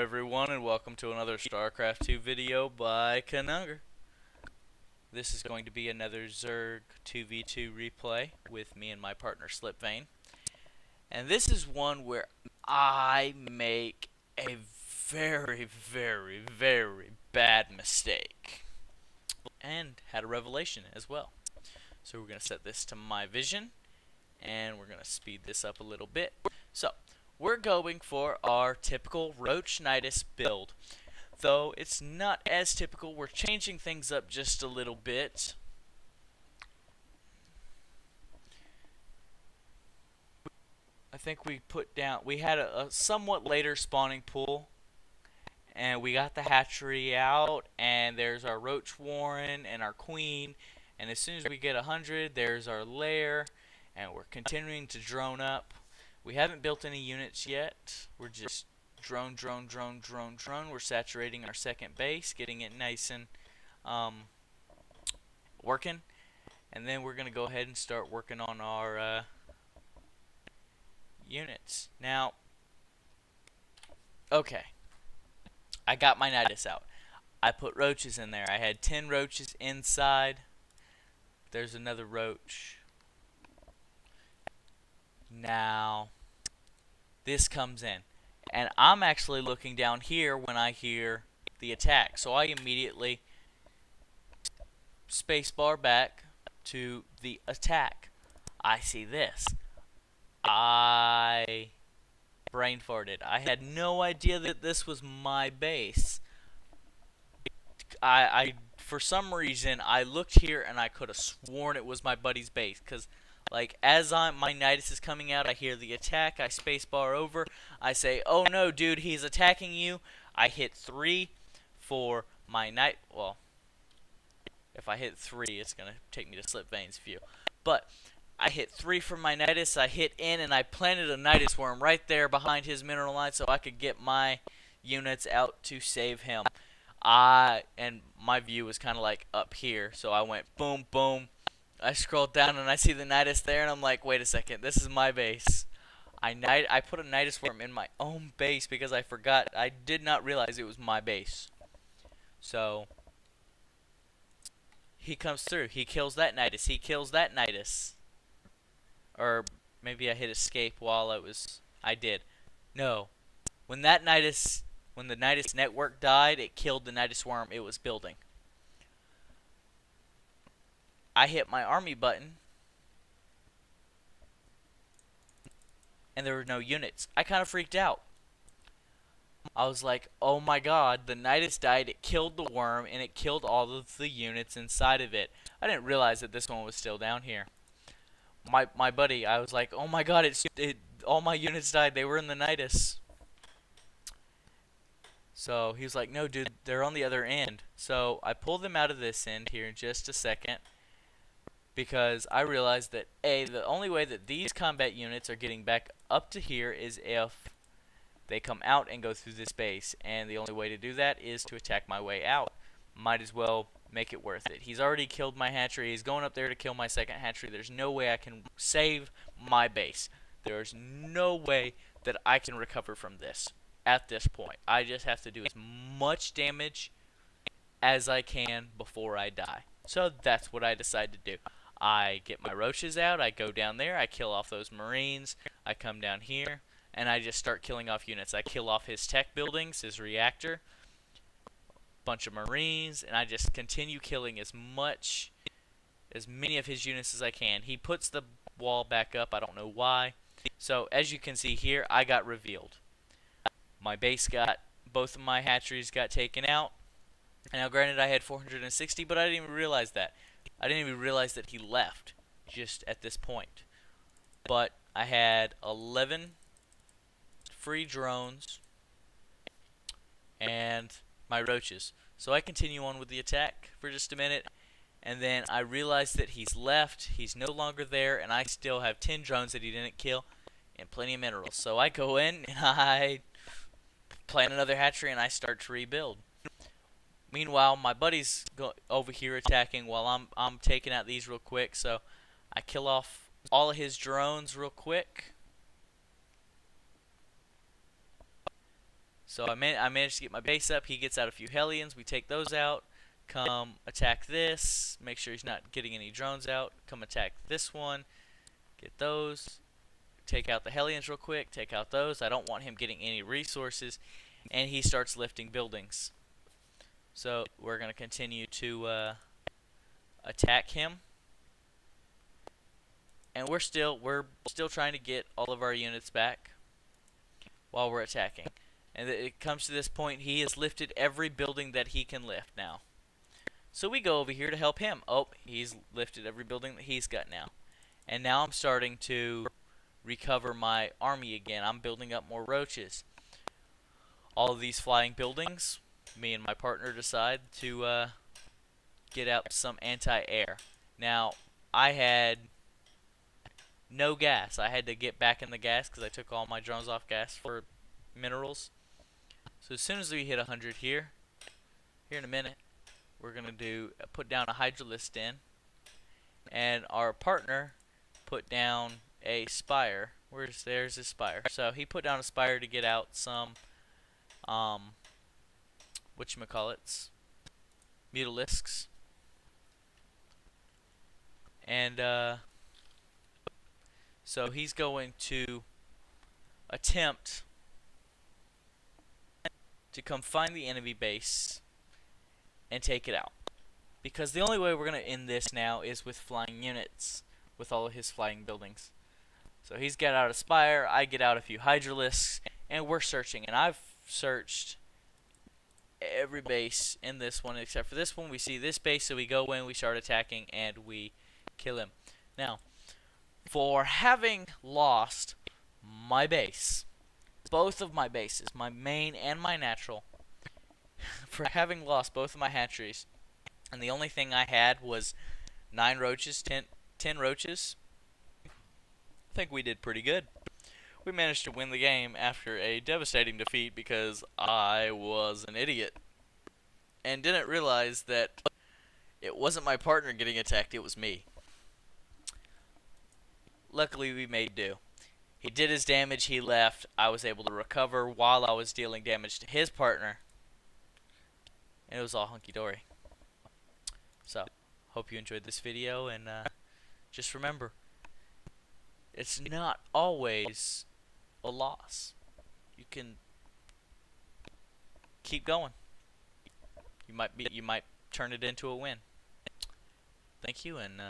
everyone, and welcome to another Starcraft II video by Konungr. This is going to be another Zerg 2v2 replay with me and my partner slipvayne. And this is one where I make a very bad mistake. And had a revelation as well. So we're going to set this to my vision, and we're going to speed this up a little bit. So, we're going for our typical Roach Nidus build. Though it's not as typical, we're changing things up just a little bit. I think we had a somewhat later spawning pool, and we got the hatchery out, and there's our Roach Warren and our Queen, and as soon as we get 100, there's our lair, and we're continuing to drone up. We haven't built any units yet. We're just drone. We're saturating our second base, getting it nice and working. And then we're going to go ahead and start working on our units. Now, okay. I got my Nidus out. I put roaches in there. I had 10 roaches inside. There's another roach. Now, this comes in, and I'm actually looking down here when I hear the attack, so I immediately spacebar back to the attack. I see this. I brain farted. I had no idea that this was my base. For some reason, I looked here and I could have sworn it was my buddy's base, because like, as my Nidus is coming out, I hear the attack, I spacebar over, I say, oh no dude, he's attacking you. I hit 3 for my Nidus. Well, if I hit 3, it's going to take me to slipvayne's view. But, I hit 3 for my Nidus, I hit in, and I planted a Nidus worm right there behind his mineral line so I could get my units out to save him. And my view was kind of like up here, so I went boom, boom. I scrolled down and I see the Nidus there, and I'm like, wait a second, this is my base. I put a Nidus worm in my own base because I forgot. I did not realize it was my base. So, he comes through. He kills that Nidus. He kills that Nidus. Or maybe I hit escape while I did. No. When the Nidus network died, it killed the Nidus worm it was building. I hit my army button, and there were no units. I kind of freaked out. I was like, oh my god, the Nidus died, it killed the worm, and it killed all of the units inside of it. I didn't realize that this one was still down here. My buddy, I was like, oh my god, all my units died, they were in the Nidus. So, he was like, no dude, they're on the other end. So, I pulled them out of this end here in just a second, because I realized that the only way that these combat units are getting back up to here is if they come out and go through this base, and the only way to do that is to attack my way out. Might as well make it worth it. He's already killed my hatchery. He's going up there to kill my second hatchery. There's no way I can save my base. There's no way that I can recover from this at this point. I just have to do as much damage as I can before I die. So that's what I decide to do. I get my roaches out, I go down there, I kill off those marines, I come down here, and I just start killing off units. I kill off his tech buildings, his reactor, bunch of marines, and I just continue killing as many of his units as I can. He puts the wall back up, I don't know why. So, as you can see here, I got revealed. My base both of my hatcheries got taken out. And now granted I had 460, but I didn't even realize that. I didn't even realize that he left just at this point. But I had 11 free drones and my roaches. So I continue on with the attack for just a minute, and then I realized that he's left, he's no longer there, and I still have 10 drones that he didn't kill and plenty of minerals. So I go in and I plant another hatchery and I start to rebuild. Meanwhile, my buddy's over here attacking while I'm taking out these real quick. So I kill off all of his drones real quick. So I managed to get my base up. He gets out a few Hellions. We take those out. Come attack this. Make sure he's not getting any drones out. Come attack this one. Get those. Take out the Hellions real quick. Take out those. I don't want him getting any resources. And he starts lifting buildings. So we're going to continue to attack him. And we're still trying to get all of our units back while we're attacking. And it comes to this point, he has lifted every building that he can lift now. So we go over here to help him. Oh, he's lifted every building that he's got now. And now I'm starting to recover my army again. I'm building up more roaches. All of these flying buildings, me and my partner decide to get out some anti-air. Now, I had no gas. I had to get back in the gas because I took all my drones off gas for minerals. So as soon as we hit 100 here in a minute, we're going to put down a hydralisk in, and our partner put down a spire. There's his spire. So he put down a spire to get out some whatchamacallits, mutalisks. And so he's going to attempt to come find the enemy base and take it out. Because the only way we're going to end this now is with flying units, with all of his flying buildings. So he's got out a spire, I get out a few hydralisks, and we're searching. And I've searched every base in this one except for this one. We see this base, so we go in, we start attacking, and we kill him. Now, for having lost my base, both of my bases, my main and my natural, for having lost both of my hatcheries, and the only thing I had was 9 roaches, 10 roaches, I think we did pretty good. We managed to win the game after a devastating defeat because I was an idiot and didn't realize that it wasn't my partner getting attacked, it was me. Luckily, we made do. He did his damage, he left. I was able to recover while I was dealing damage to his partner. And it was all hunky-dory. So, hope you enjoyed this video, and just remember, it's not always a loss. You can keep going. You might turn it into a win. Thank you, and